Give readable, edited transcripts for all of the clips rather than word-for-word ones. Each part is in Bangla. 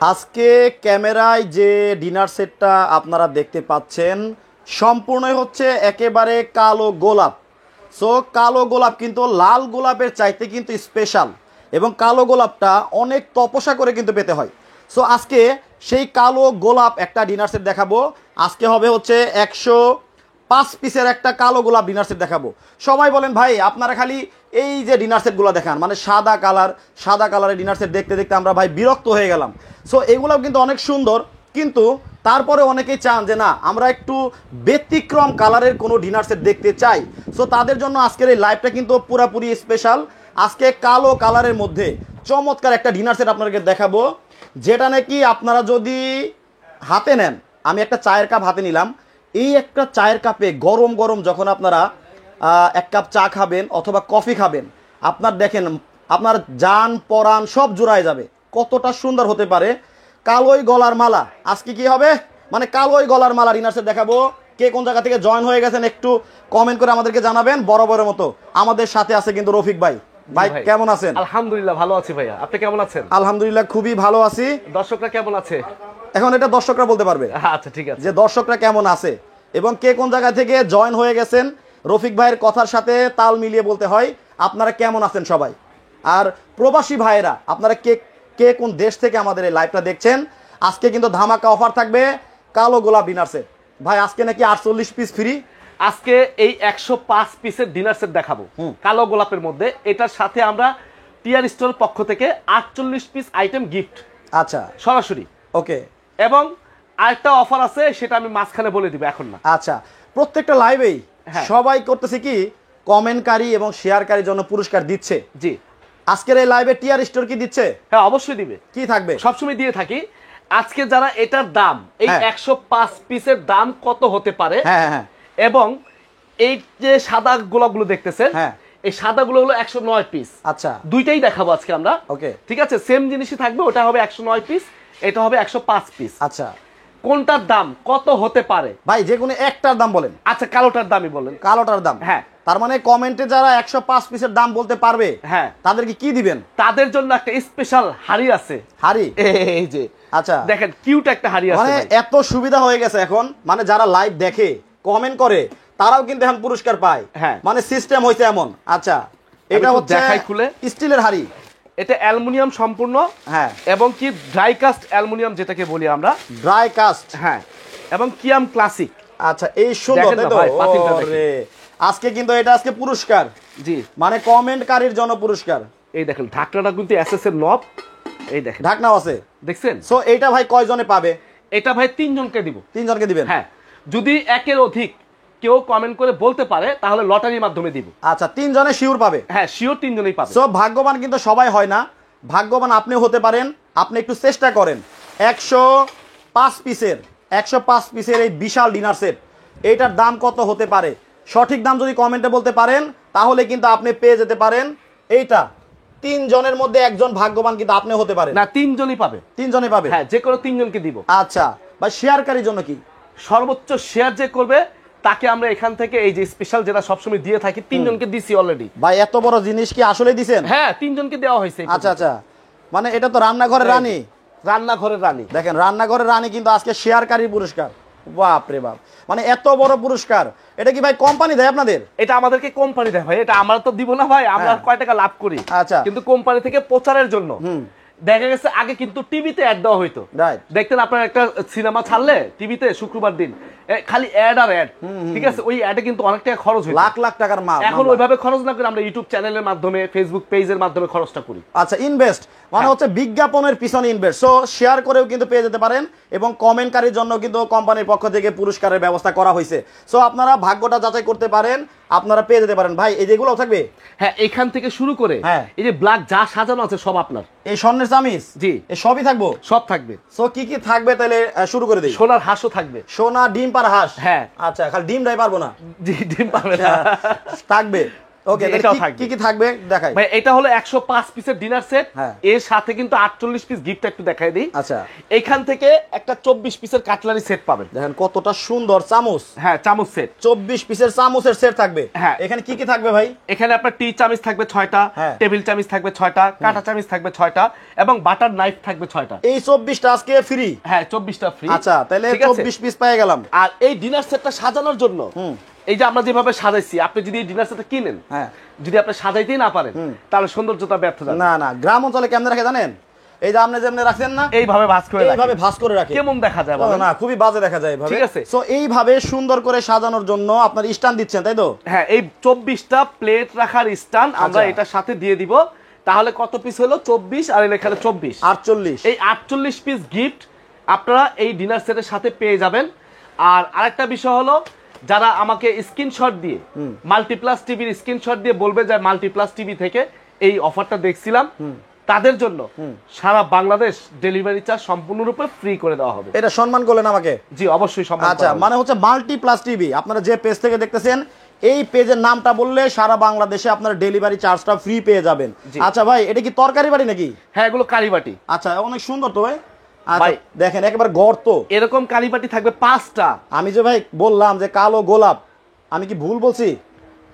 আজকে ক্যামেরায় যে ডিনার সেটটা আপনারা দেখতে পাচ্ছেন সম্পূর্ণই হচ্ছে একেবারে কালো গোলাপ। সো কালো গোলাপ কিন্তু লাল গোলাপের চাইতে কিন্তু স্পেশাল, এবং কালো গোলাপটা অনেক তপস্যা করে কিন্তু পেতে হয়। সো আজকে সেই কালো গোলাপ একটা ডিনার সেট দেখাবো। আজকে হবে হচ্ছে 105 পিসের একটা কালো গোলাপ ডিনার সেট দেখাবো। সবাই বলেন ভাই আপনারা খালি এই যে ডিনার সেটগুলো দেখান, মানে সাদা কালারের ডিনার সেট দেখতে দেখতে আমরা ভাই বিরক্ত হয়ে গেলাম। সো এগুলোও কিন্তু অনেক সুন্দর, কিন্তু তারপরে অনেকেই চান যে না আমরা একটু ব্যতিক্রম কালারের কোনো ডিনার সেট দেখতে চাই। সো তাদের জন্য আজকের এই লাইভটা কিন্তু পুরাপুরি স্পেশাল। আজকে কালো কালারের মধ্যে চমৎকার একটা ডিনার সেট আপনাদেরকে দেখাবো, যেটা নাকি আপনারা যদি হাতে নেন, আমি একটা চায়ের কাপ হাতে নিলাম, এই একটা চায়ের কাপে গরম গরম যখন আপনারা এক কাপ চা খাবেন অথবা কফি খাবেন, আপনার দেখেন আপনার জান পরাণ সব জোড়ায় যাবে। কতটা সুন্দর হতে পারে কালোই গলার মালা। আজকে কি হবে, মানে কালোই গলার মালা ডিনার সেট দেখাবো। কে কোন জায়গা থেকে জয়েন হয়ে গেছেন একটু কমেন্ট করে আমাদেরকে জানাবেন। বরাবরের মতো আমাদের সাথে আছে কিন্তু রফিক ভাই। ভাই কেমন আছেন? আলহামদুলিল্লাহ ভালো আছি ভাইয়া, আপনি কেমন আছেন? আলহামদুলিল্লাহ খুবই ভালো আছি। দর্শকরা কেমন আছে? এখন এটা দর্শকরা বলতে পারবে। আচ্ছা ঠিক আছে, যে দর্শকরা কেমন আছে এবং কে কোন জায়গা থেকে জয়েন হয়ে গেছেন, রফিক ভাইয়ের কথার সাথে তাল মিলিয়ে বলতে হয় আপনারা কেমন আছেন সবাই। আর প্রবাসী ভাইয়েরা আপনারা কে কে কোন দেশ থেকে আমাদের এই লাইভটা দেখছেন, আজকে কিন্তু ধামাকা অফার থাকবে কালো গোলাপ ডিনার সেট। ভাই আজকে নাকি 48 পিস ফ্রি। আজকে এই 105 পিসের ডিনার সেট দেখাবো কালো গোলাপের মধ্যে। এটার সাথে আমরা টিআর স্টোরের পক্ষ থেকে 48 পিস আইটেম গিফট, আচ্ছা সরাসরি। ওকে। এবং আরেকটা অফার আছে, সেটা আমি মাঝখানে বলে দিব, এখন না। আচ্ছা, প্রত্যেকটা লাইভেই সবাই করতেছে কি কমেন্টকারী এবং শেয়ারকারীর জন্য পুরস্কার দিচ্ছে। জি, আজকের এই লাইভে টিআর স্টোর কি দিচ্ছে? হ্যাঁ অবশ্যই দিবে। কি থাকবে? সবসময় দিয়ে থাকি। আজকে যারা এটার দাম, এই 105 পিসের দাম কত হতে পারে, হ্যাঁ হ্যাঁ, এবং এই যে সাদা গোলাপগুলো দেখতেছেন, হ্যাঁ এই সাদাগুলো হলো 109 পিস। আচ্ছা, দুইটাই দেখাবো আজকে আমরা। ওকে ঠিক আছে, সেম জিনিসই থাকবে। ওটা হবে 109 পিস, এটা হবে 105 পিস। আচ্ছা, কোনটার দাম কত হতে পারে ভাই যে কোনো একটার দাম বলেন। আচ্ছা, কালোটার দামই বলেন। কালোটার দাম, হ্যাঁ। তার মানে কমেন্টে যারা 105 পিসের দাম বলতে পারবে, হ্যাঁ, তাদেরকে কি দিবেন? তাদের জন্য একটা স্পেশাল হাড়ি আছে। হাড়ি? এই যে আচ্ছা দেখেন, কিউট একটা হাড়ি আছে। মানে এত সুবিধা হয়ে গেছে এখন, মানে যারা লাইভ দেখে কমেন্ট করে তারাও কিন্তু এখন পুরস্কার পায়। হ্যাঁ, মানে সিস্টেম হইছে এমন। আচ্ছা, এটা হচ্ছে দেখাই খুলে স্টিলের হাড়ি। এটা অ্যালুমিনিয়াম সম্পূর্ণ, হ্যাঁ, এবং কি ড্রাই কাস্ট অ্যালুমিনিয়াম যেটাকে বলি আমরা, ড্রাই কাস্ট। হ্যাঁ, এবং কিয়াম ক্লাসিক। আচ্ছা, এই সুন্দর তাই তো। ওরে আজকে কিন্তু এটা আজকে পুরস্কার। জি, মানে কমেন্টকারীর জন্য পুরস্কার। এই দেখেন ঢাকনাটা কিন্তু এসএস এর নব, এই দেখেন ঢাকনাও আছে, দেখছেন? সো এইটা ভাই কয়জনে পাবে? এটা ভাই 3 জনকে দিব। 3 জনকে দিবেন? হ্যাঁ, যদি একের অধিক কেউ কমেন্ট করে বলতে পারে তাহলে লটারির মাধ্যমে দিব। আচ্ছা, 3 জনে শিওর পাবে? হ্যাঁ, শিওর 3 জনেই পাবে। সো ভাগ্যবান কিন্তু সবাই হয় না, ভাগ্যবান আপনিও হতে পারেন। আপনি একটু চেষ্টা করেন। 105 পিসের এই বিশাল ডিনার সেট, এইটার দাম কত হতে পারে সঠিক দাম যদি কমেন্টে বলতে পারেন, তাহলে কিন্তু আপনি পেয়ে যেতে পারেন এইটা। 3 জনের মধ্যে একজন ভাগ্যবান কিন্তু আপনি হতে পারেন। না, 3 জনই পাবে। 3 জনই পাবে? হ্যাঁ, যে কোনো 3 জনকে দিব। আচ্ছা, বা শেয়ারকারীর জন্য কি? সর্বোচ্চ শেয়ার যে করবে তাকে আমরা এখান থেকে এই যে স্পেশাল যেটা সবসময় দিয়ে থাকি, 3 জনকে দিছি অলরেডি। ভাই এত বড় জিনিস কি আসলে দিবেন? হ্যাঁ, 3 জনকে দেওয়া হয়েছে। আচ্ছা আচ্ছা, মানে এটা তো রান্নাঘরের রানী। রান্নাঘরের রানী, দেখেন রান্নাঘরের রানী কিন্তু আজকে শেয়ারকারীর পুরস্কার। বাপ রে বাপ, মানে এত বড় পুরস্কার। এটা কি ভাই কোম্পানি দেয় আপনাদের? এটা আমাদেরকে কোম্পানি দেয় ভাই, এটা আমরা তো দিব না ভাই, আমরা কয় টাকা লাভ করি। আচ্ছা, কিন্তু কোম্পানি থেকে প্রচারের জন্য। দেখা গেছে আগে কিন্তু টিভিতে অ্যাড দেওয়া হইতো, দেখতেন আপনার একটা সিনেমা ছাড়লে টিভিতে শুক্রবার দিন খালি অ্যাড আর অ্যাড। ঠিক আছে, ওই অ্যাডে কিন্তু অনেক টাকা খরচ হয়, লাখ লাখ টাকার মাল। এখন ওইভাবে খরচ না করে আমরা ইউটিউব চ্যানেলের মাধ্যমে, ফেসবুক পেজের মাধ্যমে খরচটা করি। আচ্ছা, ইনভেস্ট মানে হচ্ছে বিজ্ঞাপনের পিছনে ইনভেস্ট। সো শেয়ার করেও কিন্তু পেয়ে যেতে পারেন, এবং কমেন্টকারীর জন্য কিন্তু কোম্পানির পক্ষ থেকে পুরস্কারের ব্যবস্থা করা হয়েছে। সো আপনারা ভাগ্যটা যাচাই করতে পারেন, আপনারা পেয়ে যেতে পারেন। ভাই এই যেগুলো থাকবে, হ্যাঁ, এখান থেকে শুরু করে এই যে ব্ল্যাক যা সাজানো আছে সব আপনার। এই স্বর্ণের চামিচ, জি, এই সবই থাকবো, সব থাকবে। সো কি কি থাকবে তাহলে শুরু করে দিই। সোনার হাঁসও থাকবে। সোনা ডিম পার হাঁস? হ্যাঁ। আচ্ছা, খালি ডিমটাই পারবো না? জি, ডিম পারবে না, থাকবে। ওকে, এটাও থাকবে। কি কি থাকবে দেখাই ভাই। এটা হলো 105 পিসের ডিনার সেট, এর সাথে কিন্তু 48 পিস গিফট একটু দেখাই দিই। আচ্ছা, এখান থেকে একটা 24 পিসের কাটলারি সেট পাবেন। দেখেন কতটা সুন্দর চামচ। হ্যাঁ, চামচ সেট 24 পিসের চামচের সেট থাকবে। হ্যাঁ, এখানে কি কি থাকবে ভাই? এখানে আপনার টি চামচ থাকবে 6টা, টেবিল চামচ থাকবে 6টা, কাঁটা চামচ থাকবে 6টা এবং বাটার নাইফ থাকবে 6টা। এই 24টা আজকে ফ্রি। হ্যাঁ, 24টা ফ্রি। আচ্ছা, তাহলে 24 পিস পেয়ে গেলাম। আর এই ডিনার সেটটা সাজানোর জন্য এই যে আমরা যেভাবে সাজাইছি, আপনি যদি এই ডিনার সেটটা কিনেন, যদি আপনি সাজাইতেই না পারেন, তাহলে সৌন্দর্যতা ব্যর্থ যাবে। না না, গ্রাম অঞ্চলে কেমনে রাখে জানেন? এই যে আপনি যেমনি রাখছেন না, এইভাবে ভাঁজ করে রাখে, এইভাবে ভাঁজ করে রাখে, কেমন দেখা যায় বলেন? না, খুবই বাজে দেখা যায় এইভাবে। ঠিক আছে, সো এইভাবে সুন্দর করে সাজানোর জন্য আপনার স্ট্যান্ড দিচ্ছেন, তাই তো? হ্যাঁ, এই 24টা প্লেট রাখার স্ট্যান্ড আমরা এটার সাথে দিয়ে দিব। তাহলে কত পিস হলো? 24 আর এখানে 24, 48। এই 48 পিস গিফট আপনারা এই ডিনার সেটের সাথে পেয়ে যাবেন। আর আরেকটা বিষয় হলো, যারা আমাকে স্ক্রিনশট দিয়ে মাল্টিপ্লাস টিভির স্ক্রিনশট দিয়ে বলবে যে মাল্টিপ্লাস টিভি থেকে এই অফারটা দেখছিলাম, তাদের জন্য সারা বাংলাদেশ ডেলিভারি চার্জ সম্পূর্ণরূপে ফ্রি করে দেওয়া হবে। এটা সম্মান করলেন আমাকে? জি, অবশ্যই সম্মান। আচ্ছা, মানে হচ্ছে মাল্টিপ্লাস টিভি, আপনারা যে পেজ থেকে দেখতেছেন এই পেজের নামটা বললে সারা বাংলাদেশে আপনারা ডেলিভারি চার্জটা ফ্রি পেয়ে যাবেন। আচ্ছা ভাই, এটা কি তরকারি বাটি নাকি? হ্যাঁ, এগুলো কারি বাটি। আচ্ছা, অনেক সুন্দর তো ভাই। আচ্ছা, দেখেন একেবারে গর্ত, এরকম কারি বাটি থাকবে 5টা। আমি যে ভাই বললাম যে কালো গোলাপ, আমি কি ভুল বলছি?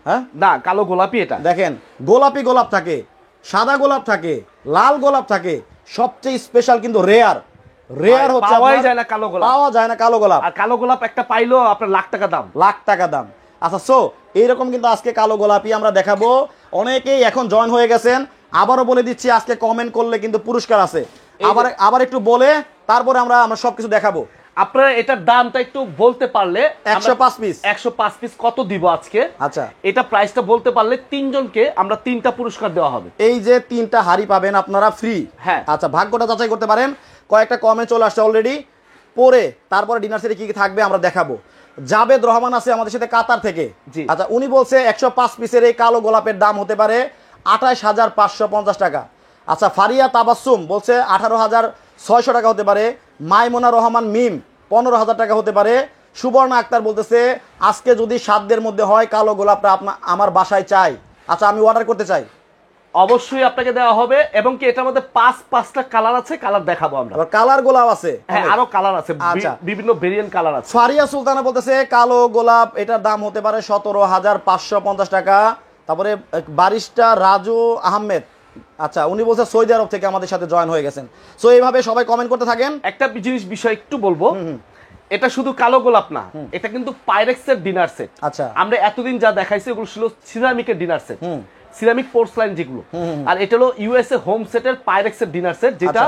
হ্যাঁ না, কালো গোলাপি এটা। দেখেন, গোলাপি গোলাপ থাকে, সাদা গোলাপ থাকে, লাল গোলাপ থাকে, সবচেয়ে স্পেশাল কিন্তু রেয়ার হচ্ছে পাওয়াই যায় না কালো গোলাপ, পাওয়া যায় না কালো গোলাপ। আর কালো গোলাপ একটা পাইলেও আপনার লাখ টাকা দাম, লাখ টাকা দাম। আচ্ছা, সো এইরকম কিন্তু আজকে কালো গোলাপি আমরা দেখাবো। অনেকেই এখন জয়েন হয়ে গেছেন, আবারও বলে দিচ্ছি, আজকে কমেন্ট করলে কিন্তু পুরস্কার আছে। আবার একটু বলে তারপরে আমরা সবকিছু দেখাবো। আপনারা এটার দামটা একটু বলতে পারলে, 105 পিস 105 পিস কত দিব আজকে? আচ্ছা, এটা প্রাইসটা বলতে পারলে তিনজনকে আমরা 3টা পুরস্কার দেওয়া হবে। এই যে 3টা হাড়ি পাবেন আপনারা ফ্রি। হ্যাঁ, আচ্ছা, ভাগ্যটা যাচাই করতে পারেন। কয়েকটা কমেন্ট চলে আসছে অলরেডি, পরে তারপরে ডিনার সেটে কি কি থাকবে আমরা দেখাবো। জাবেদ রহমান আছে আমাদের সাথে কাতার থেকে। আচ্ছা, উনি বলছে 105 পিসের এই কালো গোলাপের দাম হতে পারে 28,550 টাকা। আচ্ছা, ফারিয়া তাবাসসুম বলছে 18,600 টাকা হতে পারে। মাইমুনা রহমান মিম 15,000 টাকা হতে পারে। সুবর্ণা আক্তার বলতেছে আজকে যদি 7 দের মধ্যে হয় কালো গোলাপটা আমার বাসায় চাই। আচ্ছা, আমি অর্ডার করতে চাই। অবশ্যই আপনাকে দেওয়া হবে, এবং কি এটার মধ্যে 5টা কালার আছে, কালার দেখাবো আমরা। কালার গোলাপ আছে, হ্যাঁ, আরো কালার আছে, বিভিন্ন ভেরিয়েন্ট কালার আছে। ফারিয়া সুলতানা বলতেছে কালো গোলাপ এটার দাম হতে পারে 17,550 টাকা। তারপরে বারিস্টা রাজু আহমেদ, আচ্ছা, উনি বলছে সৌদি আরব থেকে আমাদের সাথে জয়েন হয়ে গেছেন। সো এইভাবে সবাই কমেন্ট করতে থাকেন। একটা বিষয় একটু বলবো, এটা শুধু কালো গোলাপ না, এটা কিন্তু পাইরেক্সের ডিনার সেট। আচ্ছা, আমরা এতদিন যা দেখাইছি ওগুলো ছিল সিরামিকের ডিনার সেট, সিরামিক পোর্সলাইন যেগুলো। আর এটা হলো ইউএসএ হোম সেটের পাইরেক্সের ডিনার সেট, যেটা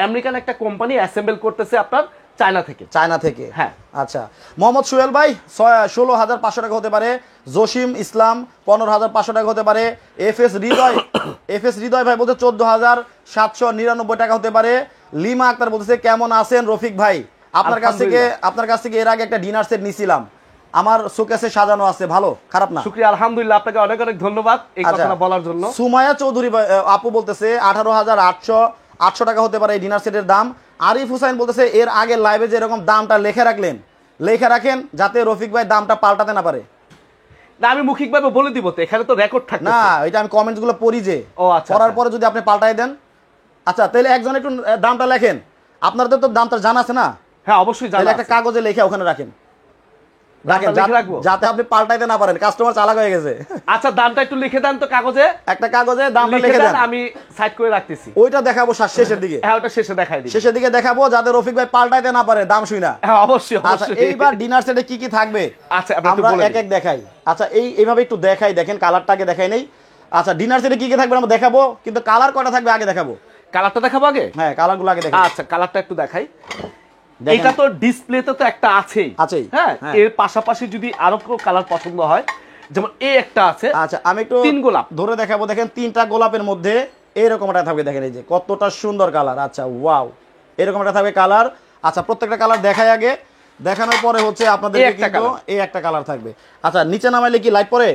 আমেরিকান একটা কোম্পানি অ্যাসেম্বল করতেছে আপনার চায়না থেকে। হ্যাঁ, আচ্ছা, মোহাম্মদ সোহেল ভাই 16,500 টাকা হতে পারে। জসিম ইসলাম 15,500 টাকা হতে পারে। এফএস হৃদয় ভাই বলতে 14,799 টাকা হতে পারে। লিমা আক্তার বলতেছে কেমন আছেন রফিক ভাই, আপনার কাছ থেকে এর আগে একটা ডিনার সেট নিছিলাম, আমার শোকেসে সাজানো আছে, ভালো খারাপ না। শুকরিয়া, আলহামদুলিল্লাহ, আপনাকে অনেক অনেক ধন্যবাদ এই কথাটা বলার জন্য। সুমাইয়া চৌধুরী আপু বলতেছে 18,800 টাকা হতে পারে এই ডিনার সেটের দাম। আরিফ হুসাইন বলতেছে এর আগে লাইভে যে এরকম দামটা লেখে রাখেন যাতে রফিক ভাই দামটা পাল্টাতে না পারে। না, আমি মৌখিকভাবে বলে দিব, তো এখানে তো রেকর্ড থাকে না, এটা আমি কমেন্টস গুলো পড়ি যে, পড়ার পরে যদি আপনি পাল্টাই দেন। আচ্ছা, তাহলে একজন একটু দামটা লেখেন, আপনাদের তো দামটা জানা আছে না? হ্যাঁ, অবশ্যই জানা আছে। একটা কাগজে লিখে ওখানে রাখেন, যাতে আপনি পাল্টাইতে না পারেন, কাস্টমার চালাক হয়ে গেছে। আচ্ছা, দামটা একটু লিখে দেন তো কাগজে, একটা কাগজে দামটা লিখে দেন, আমি সাইড করে রাখতেছি। ওইটা দেখাবো শেষের দিকে। হ্যাঁ, ওটা শেষে দেখাই দিই, শেষের দিকে দেখাবো যাতে রফিক ভাই পাল্টাইতে না পারে দাম শুই না। হ্যাঁ, অবশ্যই। আচ্ছা, এইবার ডিনার সেটে কি কি থাকবে আচ্ছা আমরা এক এক দেখাই। আচ্ছা, এইভাবে একটু দেখাই, দেখেন কালারটাকে দেখাই নেই। আচ্ছা, ডিনার সেটে কি কি থাকবে আমরা দেখাবো, কিন্তু কালার কয়টা থাকবে আগে দেখাবো। কালারটা দেখাবো আগে? হ্যাঁ, কালারগুলো আগে দেখাই। আচ্ছা, কালারটা একটু দেখাই। এটা তো ডিসপ্লেতে তো একটা আছেই। হ্যাঁ, এর পাশাপাশি যদি আরো কোনো কালার পছন্দ হয়, যেমন এই একটা আছে। আচ্ছা, আমি একটু 3 গোলাপ ধরে দেখাবো। দেখেন 3টা গোলাপের মধ্যে এরকম একটা থাকবে, দেখেন এই যে কতটা সুন্দর কালার। আচ্ছা, ওয়াও, এরকম একটা থাকবে কালার। আচ্ছা, প্রত্যেকটা কালার দেখাই আগে, দেখানোর পরে হচ্ছে আপনাদের কিন্তু এই একটা কালার থাকবে। আচ্ছা, নিচে নামাইলে কি লাইট পড়ে?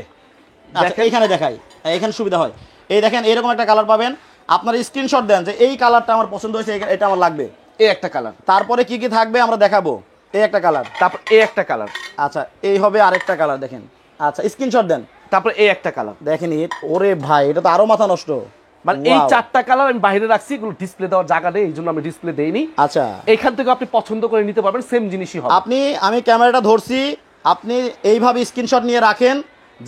আচ্ছা, এইখানে দেখাই, এখানে সুবিধা হয়। এই দেখেন এরকম একটা কালার পাবেন, আপনারা স্ক্রিনশট দেন যে এই কালারটা আমার পছন্দ হয়েছে, এটা আমার লাগবে। এই একটা কালার, তারপরে কি কি থাকবে আমরা দেখাবো। এই একটা কালার, তারপর এই একটা কালার। আচ্ছা, এই হবে আরেকটা কালার, দেখেন। আচ্ছা, স্ক্রিনশট দেন, তারপর এই একটা কালার দেখেন, ওরে ভাই, এটা তো আরো মাথা নষ্ট। মানে এই 4টা কালার আমি বাইরে রাখছি, এগুলো ডিসপ্লে দেওয়ার জায়গা নেই, এই জন্য আমি ডিসপ্লে দেইনি। আচ্ছা, এখান থেকে আপনি পছন্দ করে নিতে পারবেন, সেম জিনিসই হবে। আমি ক্যামেরাটা ধরছি, আপনি এইভাবে স্ক্রিনশট নিয়ে রাখেন,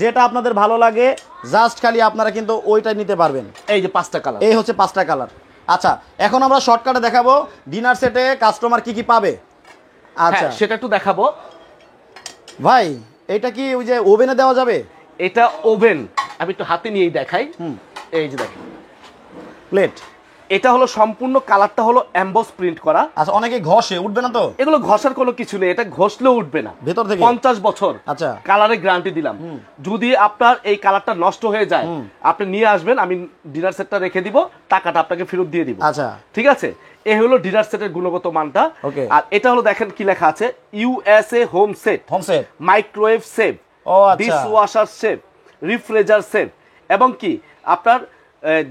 যেটা আপনাদের ভালো লাগে জাস্ট খালি আপনারা কিন্তু ওইটা নিতে পারবেন। এই যে 5টা কালার, এই হচ্ছে 5টা কালার। আচ্ছা, এখন আমরা শর্টকাটে দেখাবো ডিনার সেটে কাস্টমার কি কি পাবে। আচ্ছা, সেটা একটু দেখাবো ভাই। এটা কি ওই যে ওভেনে দেওয়া যাবে? এটা ওভেন, আমি একটু হাতে নিয়েই দেখাই। এই যে দেখেন প্লেট, এটা হলো সম্পূর্ণ কালারটা হলো এমবস প্রিন্ট করা। আচ্ছা, অনেকে ঘষে, উঠবে না তো? এগুলো ঘষার কোনো কিছু নেই, এটা ঘষলেও উঠবে না ভেতর থেকে 50 বছর। আচ্ছা, কালারে গ্যারান্টি দিলাম। যদি আপনার এই কালারটা নষ্ট হয়ে যায়, আপনি নিয়ে আসবেন, আমি ডিনার সেটটা রেখে দিব, টাকাটা আপনাকে ফেরত দিয়ে দিব। আচ্ছা, ঠিক আছে। এই হলো ডিনার সেটের গুণগত মানটা। আর এটা হলো দেখেন কি লেখা আছে, USA home set, microwave save, dish washer save, refrigerator save, এবং কি আপনার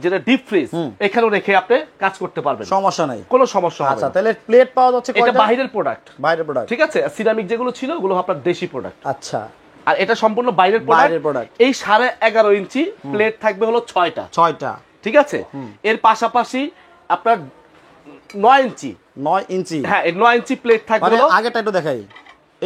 যেটা ডিপ ফ্রিজ, এখানেও রেখে আপনি কাজ করতে পারবেন, সমস্যা নাই, কোনো সমস্যা হবে না। আচ্ছা, তাহলে প্লেট পাওয়া যাচ্ছে কয়টা? এটা বাইরের প্রোডাক্ট, বাইরের ঠিক আছে। সিরামিক যেগুলো ছিল ওগুলো আপনার দেশি প্রোডাক্ট। আচ্ছা, আর এটা সম্পূর্ণ বাইরের প্রোডাক্ট। এই 11.5 ইঞ্চি প্লেট থাকবে হলো 6টা, ঠিক আছে। এর পাশাপাশি আপনার 9 ইঞ্চি, হ্যাঁ, 9 ইঞ্চি প্লেট থাকবে। আগেটা একটু দেখাই,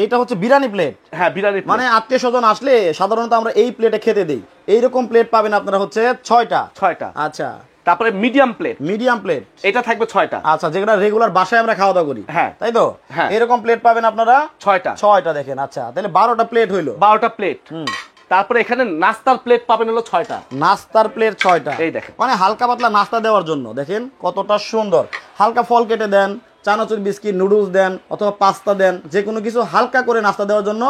এইটা হচ্ছে বিরিয়ানি প্লেট। হ্যাঁ, বিরিয়ানি মানে আত্মীয় স্বজন আসলে সাধারণত আমরা এই প্লেটে খেতে দেই। এইরকম প্লেট পাবেন আপনারা হচ্ছে 6টা। আচ্ছা, তারপরে মিডিয়াম প্লেট, এটা থাকবে 6টা। আচ্ছা, যেগুলো রেগুলার বাসায় আমরা খাওয়া দাওয়া করি, হ্যাঁ, তাই তো? এরকম প্লেট পাবেন আপনারা 6টা দেখেন। আচ্ছা, তাহলে 12টা প্লেট হইলো। 12টা প্লেট। তারপরে এখানে নাস্তার প্লেট পাবেন হলো 6টা। নাস্তার প্লেট 6টা, এই দেখেন, মানে হালকা পাতলা নাস্তা দেওয়ার জন্য। দেখেন কতটা সুন্দর, হালকা ফল কেটে দেন, চানাচুর, বিস্কিট, নুডলস দেন, অথবা পাস্তা দেন, যে কোনো কিছু হালকা করে নাস্তা দেওয়ার জন্য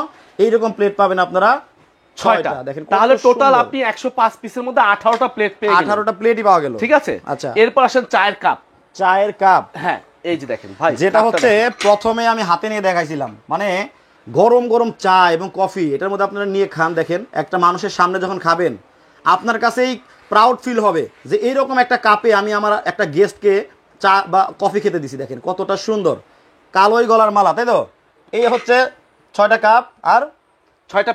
এইরকম প্লেট পাবেন আপনারা 6টা। দেখেন, তাহলে টোটাল আপনি 105 পিসের মধ্যে 18টা প্লেট পেয়ে গেলেন। 18টা প্লেটই পাওয়া গেল, ঠিক আছে। আচ্ছা, এরপর আসেন চায়ের কাপ। হ্যাঁ, এই যে দেখেন ভাই, যেটা হচ্ছে প্রথমে আমি হাতে নিয়ে দেখাইছিলাম, মানে গরম গরম চা এবং কফি এটার মধ্যে আপনারা নিয়ে খান। দেখেন, একটা মানুষের সামনে যখন খাবেন, আপনার কাছেই প্রাউড ফিল হবে যে এইরকম একটা কাপে আমি আমার একটা গেস্টকে চা বা কফি খেতে দিছি। দেখেন কতটা সুন্দর, কালোই গলার মালা, তাই তো? এই হচ্ছে 6টা কাপ আর 6টা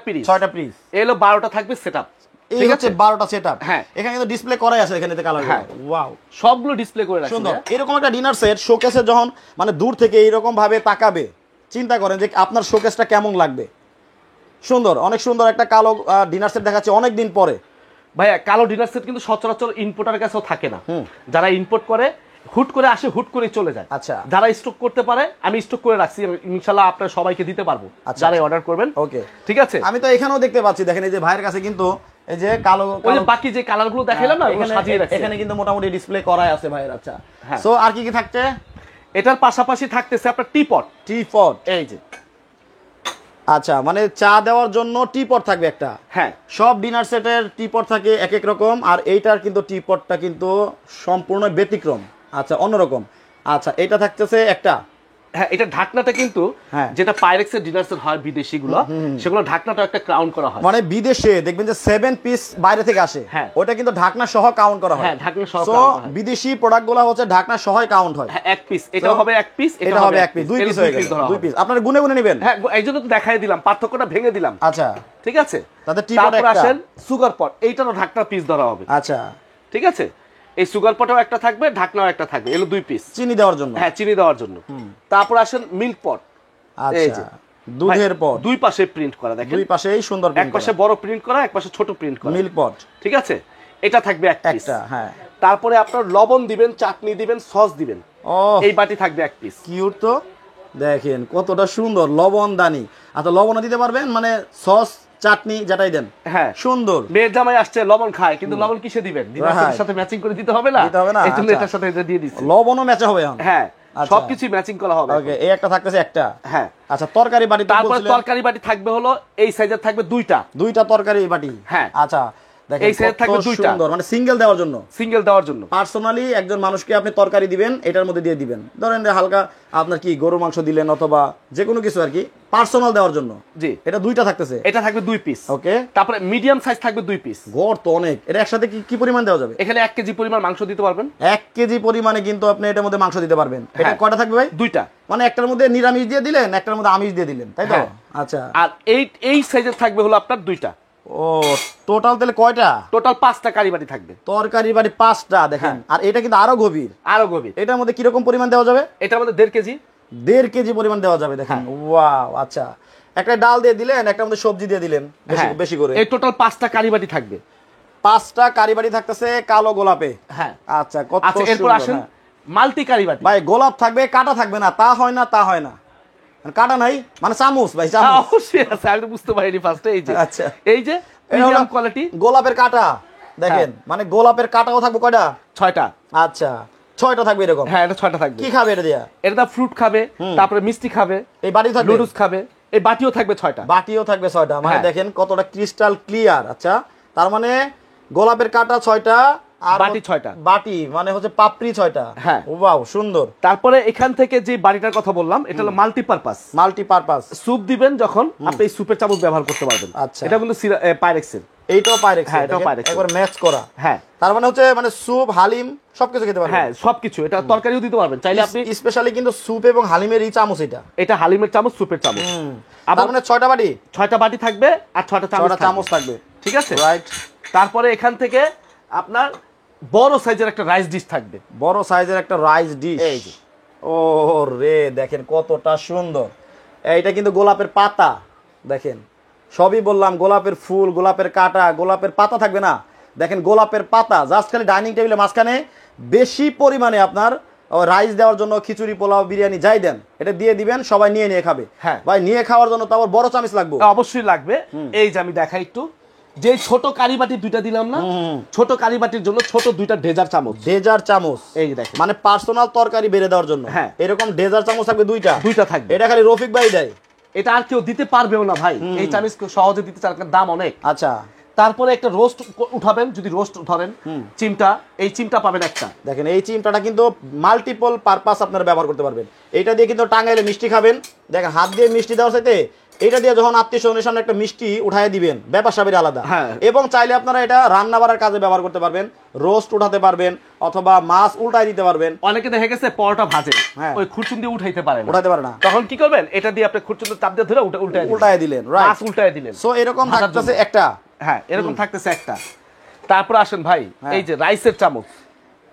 পিস। এলো 12টা থাকবে সেটআপ। এই হচ্ছে 12টা সেটআপ। হ্যাঁ, এখানে কিন্তু ডিসপ্লে করাই আছে, এখানে কালার। হ্যাঁ, ওয়াও, সবগুলো ডিসপ্লে করে রাখছি। সুন্দর। এরকম একটা ডিনার সেট শোকেসে যখন মানে দূর থেকে এইরকম ভাবে তাকাবে, চিন্তা করেন যে আপনার শোকেসটা কেমন লাগবে। সুন্দর, অনেক সুন্দর একটা কালো ডিনার সেট দেখাচ্ছে অনেক দিন পরে। ভাইয়া, কালো ডিনার সেট কিন্তু সচরাচর ইম্পোর্টারের কাছেও থাকে না। যারা ইম্পোর্ট করে হুট করে আসে, হুট করে চলে যায়। আচ্ছা, যারা স্টক করতে পারে, আমি স্টক করে রাখছি, ইনশাআল্লাহ আপনারা সবাইকে দিতে পারবো যারা অর্ডার করবেন। ওকে, ঠিক আছে। আমি তো এখানেও দেখতে পাচ্ছি, দেখেন এই যে ভাইয়ের কাছে কিন্তু এই যে কালো, ওই যে বাকি যে কালারগুলো দেখাইলাম না, ওগুলো সাজিয়ে রাখছি। এখানে কিন্তু মোটামুটি ডিসপ্লে করাই আছে ভাইয়ের। আচ্ছা, সো আর কি কি থাকছে? এটার পাশাপাশি থাকতেছে আপনার টিপট। এই যে, আচ্ছা, মানে চা দেওয়ার জন্য টিপট থাকবে একটা। হ্যাঁ, সব ডিনার সেটের টিপট থাকে এক এক রকম, আর এইটার কিন্তু টিপটটা কিন্তু সম্পূর্ণ ব্যতিক্রম। আচ্ছা, অন্যরকম। আচ্ছা, এটা থাকতেছে একটা। হ্যাঁ, এটা ঢাকনাটা কিন্তু যেটা পাইরেক্সের ডিনার সেট হয় বিদেশিগুলো, সেগুলো ঢাকনাটা একটা ক্রাউন করা হয়। মানে বিদেশে দেখবেন যে 7 পিস বাইরে থেকে আসে, ওটা কিন্তু ঢাকনা সহ কাউন্ট করা হয়। হ্যাঁ, ঢাকনা সহ কাউন্ট করা হয়। বিদেশি প্রোডাক্টগুলো হচ্ছে ঢাকনা সহই কাউন্ট হয়। হ্যাঁ, এক পিস, এটা হবে এক পিস, এটা হবে এক পিস, দুই পিস হয়ে গেল। দুই পিস আপনারা গুনে গুনে নেবেন। হ্যাঁ, এইজন্য তো দেখাই দিলাম, পার্থক্যটা ভেঙে দিলাম। আচ্ছা, ঠিক আছে। তাতে টিপট একটা। তারপর আসেন সুগার পট, এইটারও ঢাকনা পিস ধরা হবে। আচ্ছা, ঠিক আছে। এই সুগার পটও একটা থাকবে, ঢাকনাও একটা থাকবে, এলো 2 পিস, চিনি দেওয়ার জন্য। হ্যাঁ, চিনি দেওয়ার জন্য। তারপর আসেন মিল্ক পট। আচ্ছা, দুধের পট, দুই পাশে প্রিন্ট করা, দেখেন দুই পাশেই সুন্দর প্রিন্ট করা, এক পাশে বড় প্রিন্ট করা, এক পাশে ছোট প্রিন্ট করা, মিল্ক পট। ঠিক আছে। এটা থাকবে এক পিস। হ্যাঁ, তারপরে আপনার লবণ দিবেন, চাটনি দিবেন, সস দিবেন, এই বাটি থাকবে এক পিস। কিউট তো, দেখেন কতটা সুন্দর, লবণ দানি। আচ্ছা, লবণও দিতে পারবেন, মানে সস চাটনি যেটাই দেন। হ্যাঁ, সুন্দর। মেয়ের জামাই আসছে, লবণ খায়, কিন্তু লবণ কিসে দিবেন? ডিনারের সাথে ম্যাচিং করে দিতে হবে না? এই জন্য এটার সাথে এটা দিয়ে দিচ্ছি, লবণও ম্যাচ হবে। হ্যাঁ, সবকিছু ম্যাচিং করা হবে। ওকে, এই একটা থাকতেছে একটা। হ্যাঁ, আচ্ছা, তরকারি বাটি। তারপর তরকারি বাটি থাকবে হলো এই সাইজের, থাকবে দুইটা তরকারি বাটি। হ্যাঁ, আচ্ছা, দেখেন এই সাইজের থাকবে দুইটা, মানে সিঙ্গেল দেওয়ার জন্য। পার্সোনালি একজন মানুষকে আপনি তরকারি দিবেন, এটার মধ্যে দিয়ে দিবেন। ধরেন হালকা আপনার কি গরু মাংস দিলেন, অথবা যে কোনো কিছু আর কি, পার্সোনাল দেওয়ার জন্য। জি, এটা দুইটা থাকতেছে, এটা থাকবে 2 পিস। ওকে, তারপরে মিডিয়াম সাইজ থাকবে 2 পিস। গড় তো অনেক। এটা একসাথে কি পরিমাণ দেওয়া যাবে? এখানে 1 কেজি পরিমাণ মাংস দিতে পারবেন। 1 কেজি পরিমাণে কিন্তু আপনি এটার মধ্যে মাংস দিতে পারবেন। এটা কয়টা থাকবে ভাই? দুইটা, মানে একটার মধ্যে নিরামিষ দিয়ে দিলেন, একটার মধ্যে আমিষ দিয়ে দিলেন, তাই তো? আচ্ছা, আর এই সাইজের থাকবে হলো আপনার দুইটা। ও টোটাল তাহলে কয়টা? টোটাল 5টা কারি বাটি থাকবে। তরকারি বাটি 5টা দেখেন। আর এটা কিন্তু আরো গভীর, আরো গভীর। এটার মধ্যে কি রকম পরিমাণ দেওয়া যাবে? এটার মধ্যে 1.5 কেজি, 1.5 কেজি পরিমাণ দেওয়া যাবে দেখেন। ওয়াও, আচ্ছা। একটা ডাল দিয়ে দিলেন, একটা মধ্যে সবজি দিয়ে দিলেন বেশি করে। এই টোটাল 5টা কারি বাটি থাকবে। 5টা কারি বাটি থাকতেছে কালো গোলাপে। হ্যাঁ আচ্ছা, কত আচ্ছা, এরপর আসেন মাল্টি কারি বাটি। ভাই গোলাপ থাকবে, কাটা থাকবে না, তা হয় না, তা হয় না। কাটা নাই মানে চামচ ভাই, চামচ অবশ্যই আছে, আমি বুঝতে পারিনি ফার্স্টে। এই যে আচ্ছা, এই যে প্রিমিয়াম কোয়ালিটি গোলাপের কাটা দেখেন, মানে গোলাপের কাটাও থাকবে কয়টা? 6টা। আচ্ছা, 6টা থাকবে এরকম। হ্যাঁ, এটা 6টা থাকবে। কি খাবে এটা দিয়া? এটা ফ্রুট খাবে, তারপরে মিষ্টি খাবে, এই বাটি থাকবে, নুডলস খাবে, এই বাটিও থাকবে 6টা। বাটিও থাকবে 6টা। মানে দেখেন কতটা ক্রিস্টাল ক্লিয়ার। আচ্ছা, তার মানে গোলাপের কাটা 6টা আর বাটি 6টা, বাটি মানে হচ্ছে পাপড়ি 6টা। হ্যাঁ, ওয়াও, সুন্দর। তারপরে এখান থেকে যে বাটিটার কথা বললাম, এটা হলো মাল্টিপারপাস। মাল্টিপারপাস স্যুপ দিবেন যখন, আপনি এই স্যুপের চামচ ব্যবহার করতে পারবেন। আচ্ছা, এটা কিন্তু পাইরেক্সের। এইটাও পাইরেক্স। হ্যাঁ, এটাও পাইরেক্স, একবার ম্যাচ করা। হ্যাঁ, তার মানে হচ্ছে মানে স্যুপ, হালিম সবকিছু খেতে পারবেন। হ্যাঁ, সবকিছু। এটা তরকারিও দিতে পারবেন চাইলে আপনি। স্পেশালি কিন্তু স্যুপ এবং হালিমের এই চামচ এটা হালিমের চামচ, স্যুপের চামচ। তার মানে 6টা বাটি, 6টা বাটি থাকবে আর 6টা চামচ থাকবে। ঠিক আছে, রাইট। তারপরে এখান থেকে আপনার বড় সাইজের একটা রাইস ডিশ থাকবে। বড় সাইজের একটা রাইস ডিশ। এই যে, ও রে, দেখেন কতটা সুন্দর। এইটা কিন্তু গোলাপের পাতা দেখেন, সবই বললাম, গোলাপের ফুল, গোলাপের কাঁটা, গোলাপের পাতা থাকবে না। দেখেন গোলাপের পাতা জাস্ট খালি ডাইনিং টেবিলের মাঝখানে বেশি পরিমাণে আপনার রাইস দেওয়ার জন্য খিচুড়ি, পোলাও, বিরিয়ানি যাই দেন, এটা দিয়ে দিবেন, সবাই নিয়ে নিয়ে খাবে। হ্যাঁ ভাই, নিয়ে খাওয়ার জন্য তো আবার বড় চামচ লাগবে। অবশ্যই লাগবে। এই যে আমি দেখাই একটু, যে ছোট কারিবাটি 2টা দিলাম না, ছোট কারিবাটির জন্য ছোট 2টা ডেজার চামচ। ডেজার চামচ, এই যে দেখেন, মানে পার্সোনাল তরকারি বেড়ে দেওয়ার জন্য। হ্যাঁ, এরকম ডেজার চামচ থাকবে 2টা থাকবে। এটা খালি রফিক ভাই দেয়, এটা আর কেউ দিতে পারবেও না ভাই। এই চামচ সহজে দিতে চার, দাম অনেক। আচ্ছা, তারপরে একটা রোস্ট উঠাবেন, যদি রোস্ট ধরেন চিমটা, এই চিমটা পাবেন একটা। দেখেন এই চিমটাটা কিন্তু মাল্টিপল পারপাস আপনারা ব্যবহার করতে পারবেন। এটা দিয়ে কিন্তু টাঙ্গাইলে মিষ্টি খাবেন, দেখেন হাত দিয়ে মিষ্টি দেওয়ার সাথে এটা দিয়ে যখন আত্মীয় স্বজনের সামনে একটা মিষ্টি উঠায় দিবেন, ব্যাপার সাবের আলাদা। এবং চাইলে আপনারা এটা রান্না বাড়ার কাজে ব্যবহার করতে পারবেন, রোস্ট উঠাতে পারবেন, অথবা মাছ উল্টাই দিতে পারবেন। অনেকে দেখা গেছে পরোটা ভাজে, ওই খুরচুন দিয়ে উঠাইতে পারে না, তখন কি করবেন, এটা দিয়ে আপনি খুরচুন চাপ দিয়ে ধরে উল্টায় দিলেন, মাছ উল্টায় দিলেন। সো এরকম থাকতেছে একটা। হ্যাঁ, এরকম থাকতেছে একটা। তারপর আসেন ভাই, এই যে রাইসের চামচ।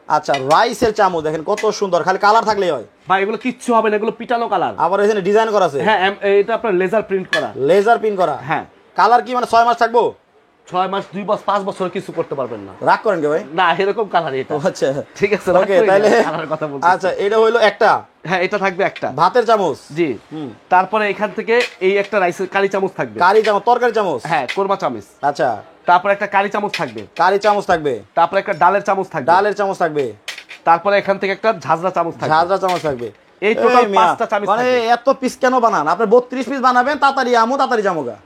আচ্ছা, রাইসের চামচ দেখেন কত সুন্দর, খালি কালার থাকলেই হয় ভাই, এগুলো কিচ্ছু হবে না, এগুলো পিটানো কালার। আবার এখানে ডিজাইন করা আছে। হ্যাঁ, এটা আপনার লেজার প্রিন্ট করা। লেজার প্রিন্ট করা, হ্যাঁ। কালার কি মানে 6 মাস থাকবো? 6 মাস, 2 বছর, 5 বছর কিছু করতে পারবেন না। রাগ করেন কে ভাই? না, এরকম কালার এটা। আচ্ছা, ঠিক আছে, ওকে, তাহলে কালারের কথা বলছি। আচ্ছা, এটা হলো একটা। হ্যাঁ, এটা থাকবে একটা ভাতের চামচ। জি। তারপরে এখান থেকে এই একটা রাইসের কারি চামচ থাকবে। কারি চামচ, তরকারি চামচ। হ্যাঁ, কোরমা চামচ। আচ্ছা, তারপরে একটা কারি চামচ থাকবে। কারি চামচ থাকবে। তারপরে একটা ডালের চামচ থাকবে। ডালের চামচ থাকবে। তারপরে এখান থেকে একটা ঝাঁঝরা চামচ থাকবে। ঝাঁঝরা চামচ থাকবে। এই টোটাল 5টা চামচ। মানে এত পিস কেন বানান আপনি? 32 পিস বানাবেন, তাড়াতাড়ি আমো, তাড়াতাড়ি জামোগা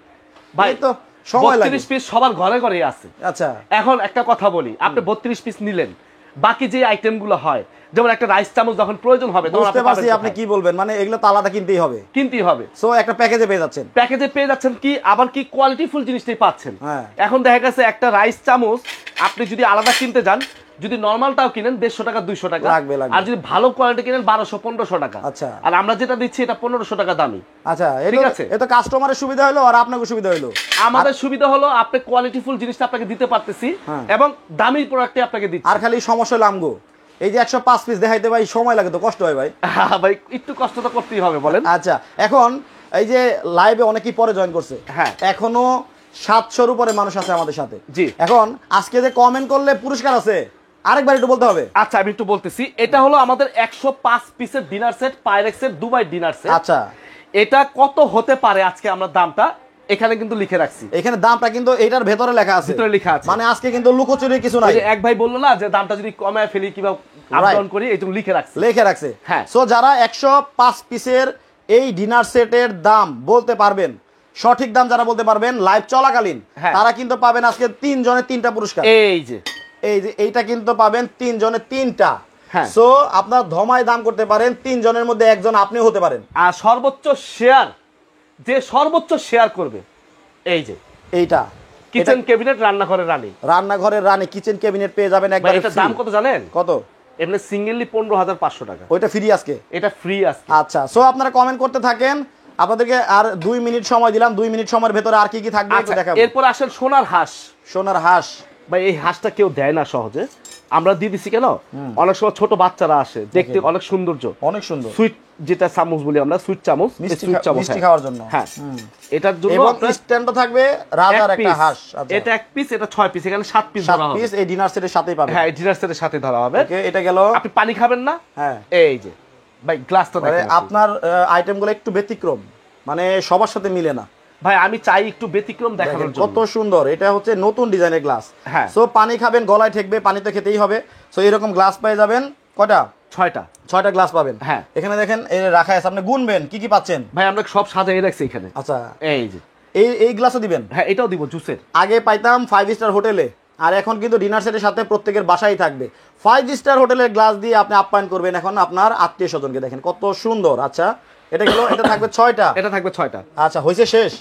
ভাই, তো সময় লাগে। 32 পিস সবার ঘরে ঘরে আছে। আচ্ছা, এখন একটা কথা বলি, আপনি 32 পিস নিলেন, বাকি যে আইটেমগুলো হয়, যেমন একটা রাইস চামচ যখন প্রয়োজন হবে তখন বুঝতে পারছি আপনি কি বলবেন, মানে এগুলো তো আলাদা কিনতেই হবে। সো একটা প্যাকেজে পেয়ে যাচ্ছেন, কি আবার কি কোয়ালিটিফুল জিনিসটাই পাচ্ছেন। এখন দেখা গেছে একটা রাইস চামচ আপনি যদি আলাদা কিনতে যান, যদি নরমালটাও কিনেন 150 টাকা 200 টাকা লাগবে, আর যদি ভালো কোয়ালিটি কিনেন 1200-1500 টাকা। আচ্ছা, আর আমরা যেটা দিচ্ছি এটা 1500 টাকা দামি। আচ্ছা, ঠিক আছে, এটা কাস্টমারের সুবিধা হলো আর আপনাদের সুবিধা হলো। আমাদের সুবিধা হলো আপনি কোয়ালিটিফুল জিনিসটা আপনাকে দিতে পারতেছি এবং দামি প্রোডাক্টই আপনাকে দিচ্ছি। আর খালি সমস্যা হলো আমগো এই যে 105 পিস দেখাইতে ভাই সময় লাগে, তো কষ্ট হয় ভাই। ভাই, একটু কষ্ট তো করতেই হবে, বলেন। আচ্ছা, এখন এই যে লাইভে অনেকেই পরে জয়েন করছে, হ্যাঁ, এখনো 700-র উপরে মানুষ আছে আমাদের সাথে। জি। এখন আজকে যে কমেন্ট করলে পুরস্কার আছে, আরেকবার একটু বলতে হবে। আচ্ছা, আমি একটু বলতেছি। এটা হলো আমাদের 105 পিসের ডিনার সেট, পাইরেক্সের দুবাই ডিনার সেট। আচ্ছা, এটা কত হতে পারে আজকে আমরা দামটা এখানে কিন্তু লিখে রাখছি। এখানে দামটা কিন্তু এটার ভেতরে লেখা আছে, মানে আজকে কিন্তু লুকোচুরি কিছু নাই। এক ভাই বললো না যে দামটা যদি কমায় ফেলি কিংবা আপ ডাউন করি, এই জন্য লিখে রাখছে। হ্যাঁ, সো যারা 105 পিসের এই ডিনার সেটের দাম বলতে পারবেন, সঠিক দাম যারা বলতে পারবেন লাইভ চলাকালীন, তারা কিন্তু পাবেন আজকে 3 জনের 3টা পুরস্কার। এই যে এইটা কিন্তু পাবেন 3 জনের 3টা। সো আপনার ধমায় দাম করতে পারেন, 3 জনের মধ্যে একজন আপনিও হতে পারেন। আর সর্বোচ্চ শেয়ার করবে এই যে এইটা কিচেন ক্যাবিনেট, রান্নাঘরের রানী কিচেন ক্যাবিনেট পেয়ে যাবেন একবার। এটার দাম কত জানেন? কত? এমনি সিঙ্গেললি 15,500 টাকা। ওইটা ফ্রি আজকে, এটা ফ্রি আজকে। আচ্ছা, সো আপনারা কমেন্ট করতে থাকেন আপনাদেরকে আর 2 মিনিট সময় দিলাম, 2 মিনিট সময়ের ভেতরে আর কি কি থাকবে একটু দেখাবো। এরপর আসেন সোনার হাঁস। সোনার হাঁস ভাই এই হাঁসটা কেউ দেয় না সহজে, আমরা দিয়ে দিছি কেন, অনেক সময় ছোট বাচ্চারা আসে দেখতে অনেক সৌন্দর্য, অনেক সুন্দর, সুইট যেটা চামচ বলি আমরা, সুইট চামচ, মিষ্টি খাওয়ার জন্য। হ্যাঁ এটার জন্য এবং স্ট্যান্ডও থাকবে রাজার একটা হাঁস। এটা 1 পিস, এটা 6 পিস, এখানে 7 পিস ধরা হবে। 7 পিস এই ডিনার সেটের সাথেই পাবেন। হ্যাঁ এই ডিনার সেটের সাথে ধরা হবে। ওকে এটা গেল। আপনি পানি খাবেন না? হ্যাঁ এই যে ভাই গ্লাসটা দেখেন, আপনার আইটেমগুলো একটু ব্যতিক্রম, মানে সবার সাথে মিলে না ভাই, আমি চাই একটু ব্যতিক্রম দেখানোর জন্য। কত সুন্দর, এটা হচ্ছে নতুন ডিজাইনের গ্লাস। হ্যাঁ সো পানি খাবেন, গলায় ঠেকবে, পানি তো খেতেই হবে। সো এরকম গ্লাস পেয়ে যাবেন কয়টা? 6টা গ্লাস পাবেন। হ্যাঁ এখানে দেখেন এই রাখা আছে, আপনি গুনবেন কি কি পাচ্ছেন। ভাই আমরা সব সাজিয়ে রাখছি এখানে। আচ্ছা এই যে এই গ্লাসও দিবেন? হ্যাঁ এটাও দিব জুসের। আগে পাইতাম 5 স্টার হোটেলে, আর এখন কিন্তু ডিনার সেটের সাথে প্রত্যেকের বাসায় থাকবে 5 স্টার হোটেলের গ্লাস দিয়ে আপনি আপ্যায়ন করবেন এখন আপনার আত্মীয় স্বজনকে। দেখেন কত সুন্দর। আচ্ছা এটা গেল, এটা থাকবে 6টা। এটা থাকবে 6টা। আচ্ছা হইছে শেষ?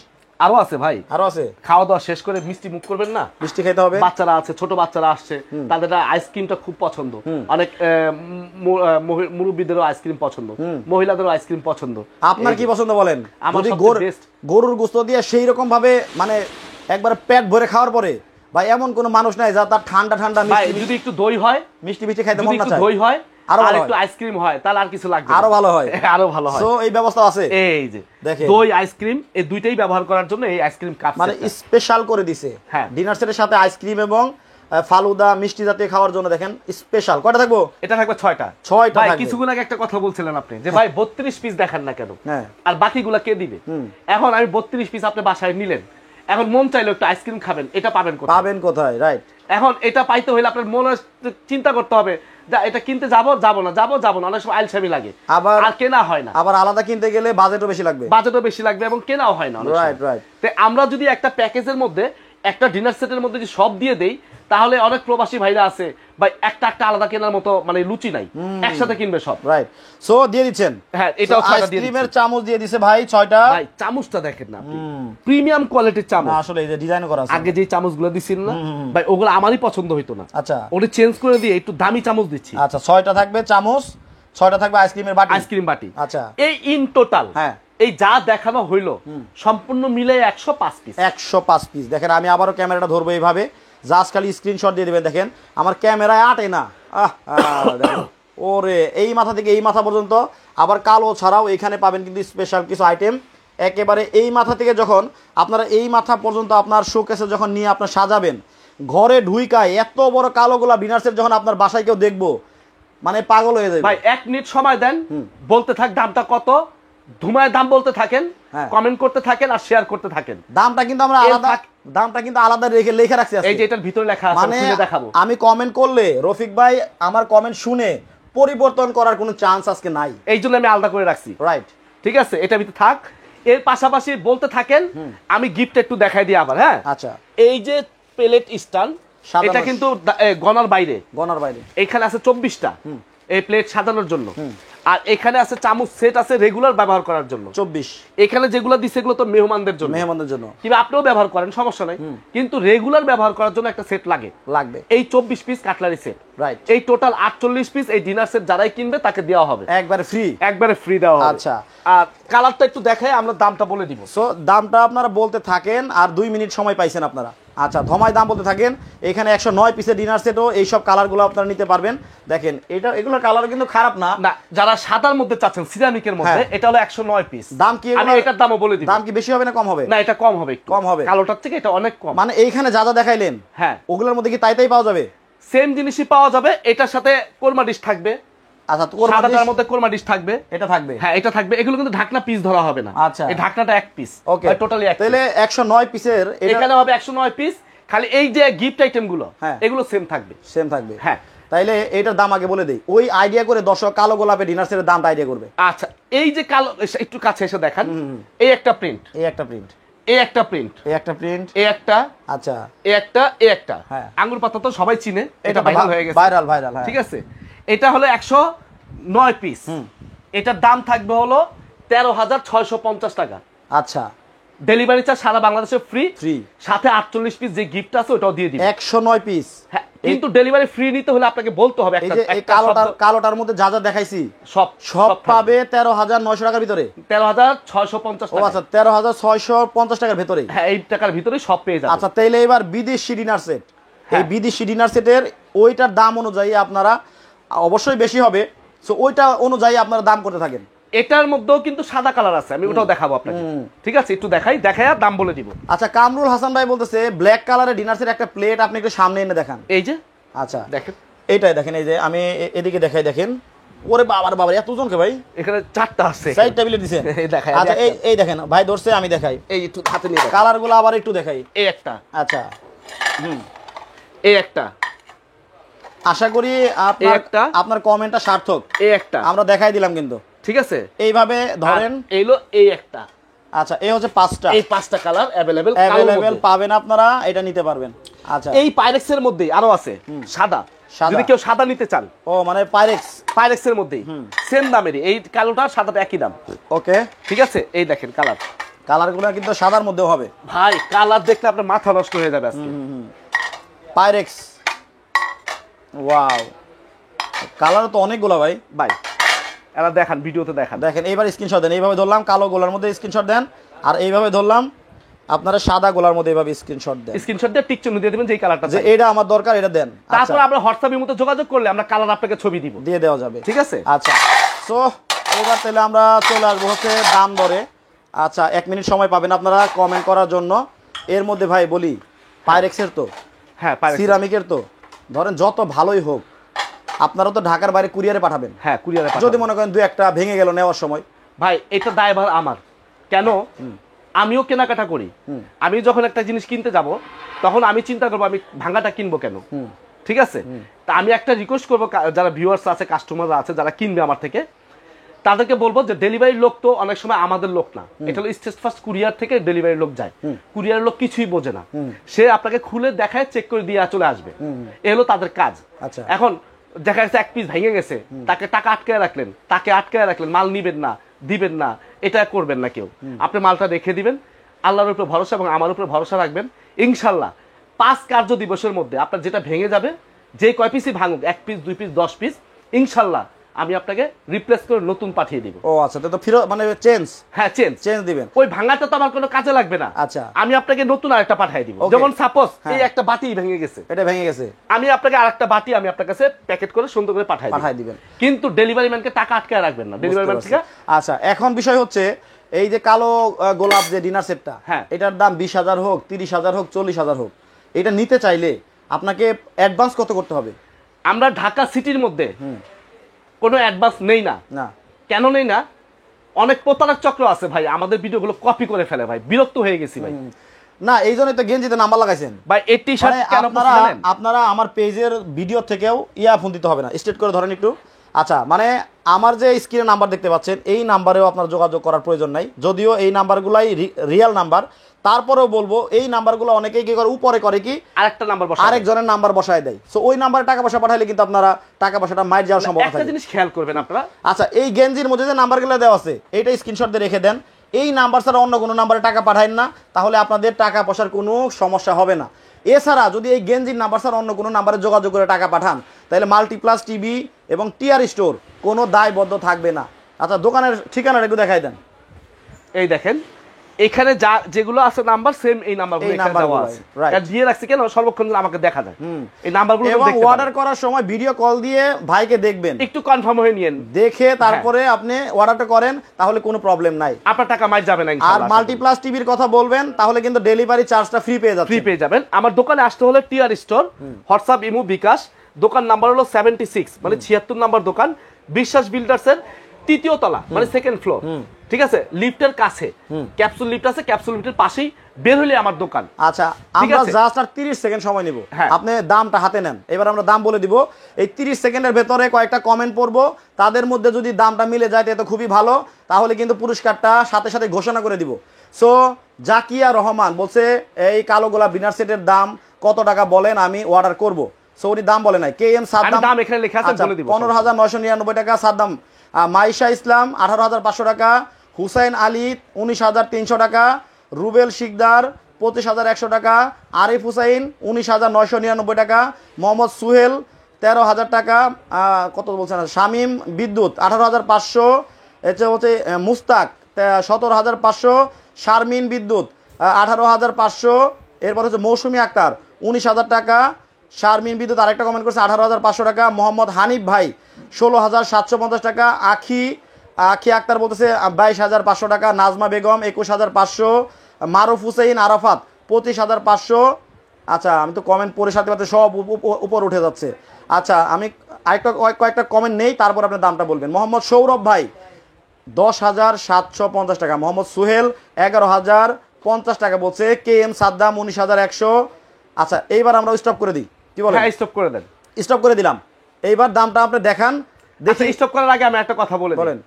আরো আছে ভাই, আরো আছে। খাওয়া দাওয়া শেষ করে মিষ্টি মুখ করবেন না, মিষ্টি খেতে হবে। বাচ্চারা আছে, ছোট বাচ্চারা আসছে, তাদের আইসক্রিমটা খুব পছন্দ। অনেক মুরব্বীদেরও আইসক্রিম পছন্দ, মহিলাদেরও আইসক্রিম পছন্দ। আপনার কি পছন্দ বলেন? যদি গরুর গোশত দিয়ে সেই রকম ভাবে মানে একবার পেট ভরে খাওয়ার পরে ভাই এমন কোন মানুষ নাই যা তার ঠান্ডা ঠান্ডা মিষ্টি, যদি একটু দই হয়, মিষ্টি মিষ্টি খাইতে মন না চায়, দই হয় আর একটু আইসক্রিম হয়, তাহলে আর কিছু লাগবে, আরো ভালো হয়, আরো ভালো হয়। সো এই ব্যবস্থা আছে। এই যে দেখেন দই আইসক্রিম এই দুইটাই ব্যবহার করার জন্য এই আইসক্রিম কাপ মানে স্পেশাল করে দিছে। হ্যাঁ ডিনার সেটের সাথে আইসক্রিম এবং ফালুদা মিষ্টি জাতীয় খাওয়ার জন্য দেখেন স্পেশাল। কয়টা থাকবো? এটা থাকবে 6টা। ভাই কিছুক্ষণ আগে একটা কথা বলছিলেন আপনি যে ভাই 32 পিস দেখান না কেন, আর বাকিগুলা কে দিবে? এখন আমি 32 পিস আপনি বাসায় নিলেন, এখন মন চাইলো একটু আইসক্রিম খাবেন, এটা পাবেন কোথায়? পাবেন কোথায়? রাইট। এখন এটা পাইতে হইলে আপনার মনে চিন্তা করতে হবে, এটা কিনতে যাবো না, অনেক সময় আইলসামি লাগে, আবার আর কেনা হয় না, আবার আলাদা কিনতে গেলে বাজেটও বেশি লাগবে এবং কেনাও হয় না। Right right. তো আমরা যদি একটা প্যাকেজের মধ্যে একটা ডিনার সেটের মধ্যে যদি সব দিয়ে দেই, তাহলে অনেক প্রবাসী ভাইরা আছে ভাই একটা আলাদা কেনার মতো মানে লুচি নাই, একসাথে কিনবে সব। রাইট। সো দিয়ে দিচ্ছেন। হ্যাঁ এটাও 6টা দিয়ে দিচ্ছেন। আইসক্রিমের চামচ দিয়ে দিছে ভাই 6টা। ভাই চামচটা দেখেন না আপনি, প্রিমিয়াম কোয়ালিটির চামচ। আসলে এই যে ডিজাইন করা আছে, আগে যে চামচগুলো দিছিলেন না ভাই ওগুলো আমারই পছন্দ হইতো না। আচ্ছা ওটা চেঞ্জ করে দিয়ে একটু দামি চামচ দিচ্ছি। আচ্ছা 6টা থাকবে চামচ, 6টা থাকবে আইসক্রিমের বাটি। আইসক্রিম বাটি। আচ্ছা এই ইন টোটাল হ্যাঁ এই যা দেখানো হইলো সম্পূর্ণ মিলে 105 পিস। 105 পিস। দেখেন আমি আবারও ক্যামেরাটা ধরবো এইভাবে, জাস্ট খালি স্ক্রিনশট দিয়ে দিবেন। দেখেন আমার ক্যামেরায় আটে না। ওরে এই মাথা থেকে এই মাথা পর্যন্ত, আবার কালো ছাড়াও এখানে পাবেন কিন্তু স্পেশাল কিছু আইটেম। একেবারে এই মাথা থেকে যখন আপনারা এই মাথা পর্যন্ত আপনার শোকেসে যখন নিয়ে আপনার সাজাবেন, ঘরে ঢুইকায় এত বড় কালো গোলাপ ডিনার সেট যখন আপনার বাসায় কেউ দেখবো মানে পাগল হয়ে যাবে। ভাই 1 মিনিট সময় দেন, বলতে থাক দামটা কত, ধুমায় দাম বলতে থাকেন, কমেন্ট করতে থাকেন আর শেয়ার করতে থাকেন। দামটা কিন্তু আমরা আলাদা লেখা রাখছি, এই যে এটার ভিতরে লেখা আছে, খুলে দেখাবো। আমি কমেন্ট করলে রফিক ভাই আমার কমেন্ট শুনে পরিবর্তন করার কোনো চান্স আজকে নাই, এই জন্য আমি আলাদা করে রাখছি। রাইট ঠিক আছে, এটা ভিতরে থাক। এর পাশাপাশি বলতে থাকেন, আমি গিফট একটু দেখাই দিই আবার। হ্যাঁ আচ্ছা এই যে প্লেট স্ট্যান্ড, এটা কিন্তু গনার বাইরে এখানে আছে 24টা এই প্লেট সাজানোর জন্য, আর এখানে আছে চামচ সেট আছে রেগুলার ব্যবহার করার জন্য 24। এখানে যেগুলো দিছে এগুলো তো মেহমানদের জন্য, কিংবা আপনিও ব্যবহার করেন সমস্যা নাই, কিন্তু রেগুলার ব্যবহার করার জন্য একটা সেট লাগবে। এই 24 পিস কাটলারি সেট। রাইট। এই টোটাল 48 পিস এই ডিনার সেট যারাই কিনবে তাকে দেওয়া হবে একবারে ফ্রি দেওয়া হবে। আচ্ছা আর কালারটা একটু দেখাই, আমরা দামটা বলে দিব। সো দামটা আপনারা বলতে থাকেন, আর 2 মিনিট সময় পাইছেন আপনারা। আচ্ছা ধমায় দাম বলতে থাকেন। এখানে 109 পিসের ডিনার সেটও এইসব কালারগুলো আপনারা নিতে পারবেন। দেখেন এগুলোর কালার কিন্তু খারাপ না, যারা সাদার মধ্যে চাচ্ছেন সিরামিকের মধ্যে, এটা হলো 109 পিস। দাম কি আমি এটার দামও বলে দিব। দাম কি বেশি হবে না কম হবে? না এটা কম হবে, কালোটার থেকে এটা অনেক কম। মানে এইখানে যা যা দেখাইলেন হ্যাঁ ওগুলোর মধ্যে কি তাই পাওয়া যাবে? সেম জিনিসই পাওয়া যাবে। এটার সাথে কোরমা ডিশ থাকবে। আচ্ছা সাদাটার মধ্যে কোরমা ডিশ থাকবে, এটা থাকবে। হ্যাঁ এটা থাকবে। এগুলো কিন্তু ঢাকনা পিস ধরা হবে না। আচ্ছা এই ঢাকনাটা 1 পিস। ওকে টোটালি 1 তাহলে 109 পিসের এখানে হবে 109 পিস। খালি এই যে গিফট আইটেম গুলো এগুলো সেম থাকবে। হ্যাঁ তাইলে এটার দাম আগে বলে দেই, ওই আইডিয়া করে দর্শক কালো গোলাপের ডিনার সেটের দামটা আইডিয়া করবে। আচ্ছা এই যে কালো, একটু কাছে এসে দেখান, এই একটা প্রিন্ট, এই একটা প্রিন্ট, আচ্ছা এই একটা আঙ্গুর পাতা তো সবাই চিনে, এটা ভাইরাল হয়ে গেছে, ভাইরাল ঠিক আছে। এটা হলো 109 পিস। এটার দাম থাকবে হলো 13,650 টাকা। আচ্ছা ডেলিভারি চার্জ সারা বাংলাদেশে ফ্রি, ফ্রি, সাথে 48 পিস যে গিফট আছে ওটাও দিয়ে দিবেন। 109 পিস। হ্যাঁ, কিন্তু ডেলিভারি ফ্রি নিতে হলে আপনাকে বলতে হবে এই যে এই কালোটার মধ্যে যা যা দেখাইছি সব পাবে 13,900 টাকার ভিতরে, 13,650 ও টাকা। আচ্ছা 13,650 টাকার ভিতরে। হ্যাঁ, এই টাকার ভিতরে সব পেয়ে যাবেন। আচ্ছা তাইলে এবার বিদেশি ডিনার সেট, এই বিদেশি ডিনার সেটের ওইটার দাম অনুযায়ী আপনারা অবশ্যই বেশি হবে, সো ওইটা অনুযায়ী আপনারা দাম করতে থাকেন। এটার মধ্যেও কিন্তু সাদা কালার আছে, আমি ওটাও দেখাবো আপনাকে। ঠিক আছে, একটু দেখাইয়া দাম বলে দিব। আচ্ছা কামরুল হাসান ভাই বলতেছে ব্ল্যাক কালারের ডিনার সেট একটা প্লেট আপনি একটু সামনে এনে দেখান। এই যে আচ্ছা দেখেন, এইটাই দেখেন, এই যে আমি এদিকে দেখাই, দেখেন ওরে বাবার বাবার এত ওজনকে ভাই, এখানে 4টা আছে, সাইড টেবিলে দিছেন। দেখাই। আচ্ছা এই দেখেন ভাই ধরছে, আমি দেখাই, এই একটু হাতে নিয়ে দেখেন, কালারগুলো আবার একটু দেখাই। এই একটা, আচ্ছা এই একটা, আশা করি আপনার কমেন্টটা সার্থক। এই একটা আমরা দেখাই দিলাম কিন্তু, ঠিক আছে, এইভাবে ধরেন। এইলো এই একটা। আচ্ছা এই হচ্ছে 5টা, এই 5টা কালার अवेलेबल পাবেন আপনারা, এটা নিতে পারবেন। আচ্ছা এই পাইরেক্সের মধ্যেই আরো আছে সাদা, যদি কেউ সাদা নিতে চান। ও মানে পাইরেক্সের মধ্যেই সেম দামেরই, এই কালোটা সাদাটা একই দাম। ওকে ঠিক আছে, এই দেখেন কালারগুলো কিন্তু সাদার মধ্যেও হবে ভাই, কালার দেখলে আপনার মাথা নষ্ট হয়ে যাবে আজকে। পাইরেক্স, ওয়াও কালার তো অনেকগুলো ভাই। এরা দেখান, ভিডিওতে দেখেন। এইবার স্ক্রিনশট দেন, এইভাবে ধরলাম কালো গোলার মধ্যে স্ক্রিনশট দেন, আর এইভাবে ধরলাম আপনারা সাদা গোলার মধ্যে এইভাবে স্ক্রিনশট দেন। স্ক্রিনশট দিয়ে টিক চিহ্ন দিয়ে দিবেন যে এই কালারটা যে এটা আমার দরকার, এটা দেন। তারপর আমরা হোয়াটসঅ্যাপের মধ্যে যোগাযোগ করলে আমরা কালার আপনাকে ছবি দিব, দিয়ে দেওয়া যাবে। ঠিক আছে। আচ্ছা সো এবার তাহলে আমরা চলে আসবো হচ্ছে দাম দরে। আচ্ছা 1 মিনিট সময় পাবেন আপনারা কমেন্ট করার জন্য। এর মধ্যে ভাই বলি, পাইরেক্সের তো, হ্যাঁ সিরামিকের তো ধরেন যত ভালোই হোক, আপনারা তো ঢাকার বাইরে কুরিয়ারে পাঠাবেন। হ্যাঁ কুরিয়ারে, যদি মনে করেন 2-1টা ভেঙে গেল নেওয়ার সময়, ভাই এটা দায়ভার আমার। কেন? আমিও কেনাকাটা করি। আমি যখন একটা জিনিস কিনতে যাব তখন আমি চিন্তা করবো আমি ভাঙাটা কিনবো কেন। ঠিক আছে, তা আমি একটা রিকোয়েস্ট করবো, যারা ভিউয়ার্স আছে, কাস্টমার আছে, যারা কিনবে আমার থেকে, তাদেরকে বলবো যে ডেলিভারি লোক তো অনেক সময় আমাদের লোক না, এটা হলো স্টেট ফার্স্ট কুরিয়ার থেকে ডেলিভারি লোক যায়। কুরিয়ারের লোক কিছুই বোঝে না, সে আপনাকে খুলে দেখায়, চেক করে দিয়ে চলে আসবে, এ হলো তাদের কাজ। আচ্ছা এখন দেখা গেছে 1 পিস ভেঙে গেছে, তাকে টাকা আটকায় রাখলেন, মাল নিবেন না, দিবেন না, এটা করবেন না কেউ। আপনি মালটা রেখে দিবেন, আল্লাহর উপর ভরসা এবং আমার উপর ভরসা রাখবেন। ইনশাল্লাহ 5 কার্য দিবসের মধ্যে আপনার যেটা ভেঙে যাবে, যে কয় পিসই ভাঙুক, 1 পিস 2 পিস 10 পিস, ইনশাল্লাহ আমি আপনাকে রিপ্লেস করে নতুন পাঠিয়ে দিব। ও আচ্ছা, তো ফিরো মানে চেঞ্জ, হ্যাঁ চেঞ্জ দিবেন। ওই ভাঙাটা তো আমার কোনো কাজে লাগবে না। আচ্ছা আমি আপনাকে নতুন আরেকটা পাঠিয়ে দিব। যেমন সাপোজ এই একটা বাটি ভেঙে গেছে, এটা ভেঙে গেছে, আমি আপনাকে আরেকটা বাটি আমি আপনার কাছে প্যাকেট করে সুন্দর করে পাঠিয়ে দিবেন। কিন্তু ডেলিভারি ম্যানকে টাকা আটকায় রাখবেন না, ডেলিভারি ম্যান থেকে। আচ্ছা এখন বিষয় হচ্ছে এই যে কালো গোলাপ যে ডিনার সেটটা, হ্যাঁ এটার দাম 20,000 হোক, 30,000 হোক, 40,000 হোক, এটা নিতে চাইলে আপনাকে অ্যাডভান্স কত করতে হবে? আমরা ঢাকা সিটির মধ্যে কোনো অ্যাডভান্স নেই না। কেন নেই না? অনেক প্রতারক চক্র আছে ভাই, আমাদের ভিডিওগুলো কপি করে ফেলে ভাই, বিরক্ত হয়ে গেছি ভাই। না এই জন্যই তো গেঞ্জিতে নাম্বার লাগাইছেন ভাই। এই টি-শার্ট কেন আপনারা আমার পেজের ভিডিও থেকেও ফোন দিতে হবে না, স্ট্রেট করে ধরেন একটু। আচ্ছা মানে আমার যে স্ক্রিনে নাম্বার দেখতে পাচ্ছেন, এই নাম্বারেও আপনার যোগাযোগ করার প্রয়োজন নাই, যদিও এই নাম্বারগুলাই রিয়েল নাম্বার। তারপরেও বলবো এই নাম্বারগুলো অনেকেই কি করে, উপরে করে কি আরেকটা নাম্বার বসায়, আরেকজনের নাম্বার বসায় দেয়। সো ওই নাম্বারে টাকা পয়সা পাঠাইলে কিন্তু আপনারা টাকা পয়সাটা মাইর যাওয়ার সম্ভাবনা থাকে। একটা জিনিস খেয়াল করবেন আপনারা। আচ্ছা এই গেঞ্জির মধ্যে যে নাম্বারগুলো দেওয়া আছে, এইটা স্ক্রিনশট দিয়ে রেখে দেন। এই নাম্বার ছাড়া অন্য কোনো নাম্বারে টাকা পাঠাইন না, তাহলে আপনাদের টাকা পয়সার কোনো সমস্যা হবে না। এছাড়া যদি এই গেঞ্জির নাম্বার ছাড়া অন্য কোনো নাম্বারে যোগাযোগ করে টাকা পাঠান, তাহলে মাল্টিপ্লাস টিভি এবং টিআর স্টোর কোনো দায়বদ্ধ থাকবে না। আচ্ছা দোকানের ঠিকানাটা একটু দেখাই দেন। এই দেখেন এখানে যা যেগুলো আছে নাম্বার, সেম এই নাম্বারগুলো এখানে দেওয়া আছে। এটা দিয়ে রাখছি কেন, সর্বক্ষণ আমাকে দেখা যায় এই নাম্বারগুলো। এবং অর্ডার করার সময় ভিডিও কল দিয়ে ভাইকে দেখবেন, একটু কনফার্ম হয়ে নিয়েন, দেখে তারপরে আপনি অর্ডারটা করেন, তাহলে কোনো প্রবলেম নাই, আপনার টাকা মাইর যাবে না ইনশাআল্লাহ। আর মাল্টিপ্লাস টিভির কথা বলবেন, তাহলে কিন্তু ডেলিভারি চার্জটা ফ্রি পেয়ে যাবেন। আমার দোকানে আসতে হলে টিআর স্টোর, হোয়াটসঅ্যাপ, ইমো, বিকাশ। দোকান নাম্বার হলো 76, মানে 76 নাম্বার দোকান, বিশ্বাস বিল্ডার্সের 3য় তলা, মানে 2nd ফ্লোর। ঠিক আছে, লিফটের কাছে ক্যাপসুল লিফট আছে, ক্যাপসুল লিফটের পাশেই বের হলে আমার দোকান। আচ্ছা আমরা জাস্ট আর 30 সেকেন্ড সময় নিব, আপনি দামটা হাতে নেন। এবার আমরা দাম বলে দিব, এই 30 সেকেন্ডের ভেতরে কয়েকটা কমেন্ট পড়বো, তাদের মধ্যে যদি দামটা মিলে যায় তো খুবই ভালো, তাহলে কিন্তু পুরস্কারটা সাথে সাথে ঘোষণা করে দিব। সো জাকিয়া রহমান বলছে এই কালো গোলাপ ডিনার সেটের দাম কত টাকা বলেন, আমি অর্ডার করব। সো উনি দাম বলে নাই। কে এম সাদ্দাম দাম এখানে লেখা আছে, বলে দিব। 15,999 টাকা সাদ্দাম। মাইশা ইসলাম 18,500 টাকা। হুসাইন আলী 19,300 টাকা। রুবেল শিকদার 25,100 টাকা, আরিফ হুসাইন 19,999 টাকা, মোহাম্মদ সুহেল 13,000 টাকা, কত বলছেন, শামীম বিদ্যুৎ 18,500, এটা হচ্ছে মুস্তাক 17,500, শারমিন বিদ্যুৎ 18,500, এরপর হচ্ছে মৌসুমী আক্তার 19,000 টাকা, শারমিন বিদ্যুৎ আরেকটা কমেন্ট করছে 18,500 টাকা, মোহাম্মদ হানিফ ভাই 16,750 টাকা, আখি আক্তার বলতেছে 22,500 টাকা, নাজমা বেগম 21,500, মারুফ হুসেইন আরাফাত 25,500। আচ্ছা আমি তো কমেন্ট পড়ে সাথে সাথে সব উপর উঠে যাচ্ছে। আচ্ছা আমি আরেকটা কয়েকটা কমেন্ট নেই, তারপর আপনার দামটা বলবেন। মোহাম্মদ সৌরভ ভাই 10,750 টাকা, মোহাম্মদ সুহেল 11,050 টাকা বলছে, কে এম সাদ্দাম 19,100। আচ্ছা এইবার আমরা স্টপ করে দিই, কি বলেন? হ্যাঁ স্টপ করে দেন। স্টপ করে দিলাম। এইবার দামটা আপনি দেখান। দেখি স্টপ করার আগে আমি একটা কথা বলেন।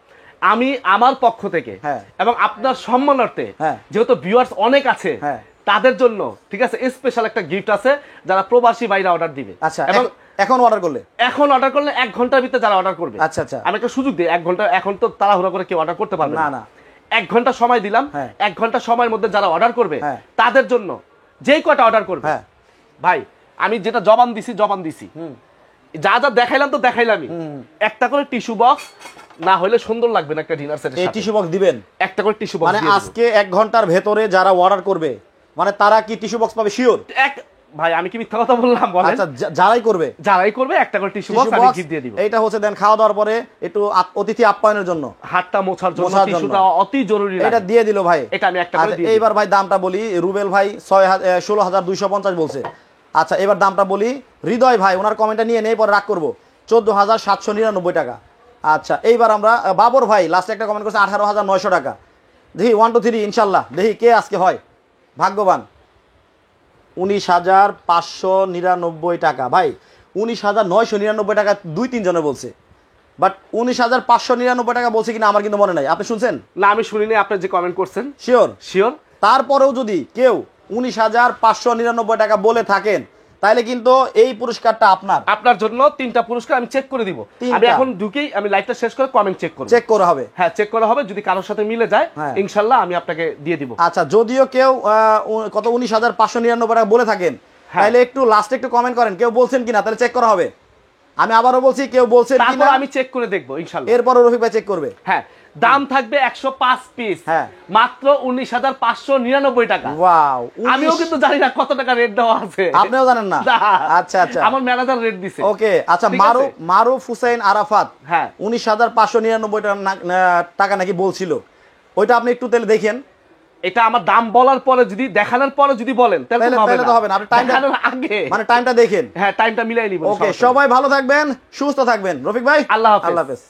আমি আমার পক্ষ থেকে এবং আপনার সম্মানার্থে, যেহেতু ভিউয়ার্স অনেক আছে তাদের জন্য, ঠিক আছে, স্পেশাল একটা গিফট আছে যারা প্রবাসী ভাইরা অর্ডার দিবে। আচ্ছা এখন অর্ডার করলে 1 ঘন্টার ভিতরে যারা অর্ডার করবে, আচ্ছা আচ্ছা আমি একটা সুযোগ দিই, 1 ঘন্টা, এখন তো তাড়াহুড়া করে কেউ অর্ডার করতে পারবে না, 1 ঘন্টা সময় দিলাম। 1 ঘন্টা সময়ের মধ্যে যারা অর্ডার করবে তাদের জন্য যেই কয়টা অর্ডার করবে, ভাই আমি যেটা জবান দিছি, যা যা দেখাইলাম তো দেখাইলামই, একটা করে টিস্যু বক্স না হলে সুন্দর লাগবে না একটা ডিনার সেটের সাথে। এই টিস্যু বক্স দিবেন, একটা করে টিস্যু বক্স মানে আজকে 1 ঘন্টার ভেতরে যারা অর্ডার করবে মানে তারা কি টিস্যু বক্স পাবে শিওর? ভাই আমি কি মিথ্যা কথা বললাম বলেন? আচ্ছা যারাই করবে একটা করে টিস্যু বক্স আমি গিফট দিয়ে দিব। এইটা হচ্ছে দেন খাওয়া দাওয়ার পরে একটু অতিথি আপ্যায়নের জন্য, হাতটা মোছার জন্য টিস্যুটা অতি জরুরি, এটা দিয়ে দিল ভাই। এটা আমি একটা করে দিয়ে। এইবার ভাই দামটা বলি। রুবেল ভাই 16,250 বলছে। আচ্ছা এবার দামটা বলি। হৃদয় ভাই ওনার কমেন্টটা নিয়ে নেই, পরে রাগ করব, 14,799 টাকা। আচ্ছা এইবার আমরা বাবর ভাই লাস্টে একটা কমেন্ট করছে 18,900 টাকা। দেখি 1 2 3 ইনশাল্লাহ, দেখি কে আজকে হয় ভাগ্যবান। 19,599 টাকা ভাই, 19,999 টাকা 2-3 জনে বলছে, বাট 19,599 টাকা বলছে কিনা আমার কিন্তু মনে নাই। আপনি শুনছেন? না আমি শুনিনি, আপনি যে কমেন্ট করছেন। শিওর। তারপরেও যদি কেউ 19,599 টাকা বলে থাকেন তাহলে কিন্তু এই পুরস্কারটা আপনার জন্য 3টা পুরস্কার আমি চেক করে দিব। আমি এখন ঢুকেই আমি লাইভটা শেষ করে কমেন্ট চেক করা হবে। হ্যাঁ চেক করা হবে, যদি কারোর সাথে মিলে যায় ইনশাআল্লাহ আমি আপনাকে দিয়ে দিব। আচ্ছা যদিও কেউ কত 19,599 টাকা বলে থাকেন তাহলে একটু লাস্টে একটু কমেন্ট করেন কেউ বলছেন কিনা, তাহলে চেক করা হবে। আমি আবারও বলছি কেউ বলছেন কিনা আমি চেক করে দেখব ইনশাআল্লাহ। এরপর রফিক ভাই চেক করবে। হ্যাঁ দাম থাকবে 105 পিস, মাত্র 19,599 টাকা। ওয়াও, আমিও কিন্তু জানি না কত টাকা রেট দেওয়া আছে। আপনিও জানেন না? আচ্ছা আচ্ছা আমার ম্যানেজার রেট দিছে। ওকে আচ্ছা মারুফ হুসাইন আরাফাত 19,599 টাকা নাকি বলছিল, ওইটা আপনি একটু তাহলে দেখেন। এটা আমার দাম বলার পরে যদি দেখানোর পরে যদি বলেন তাহলে তো হবে না, আপনি টাইমটা আগে মানে টাইমটা দেখেন। হ্যাঁ টাইমটা মিলাই নিব। ওকে সবাই ভালো থাকবেন, সুস্থ থাকবেন। রফিক ভাই আল্লাহ হাফেজ।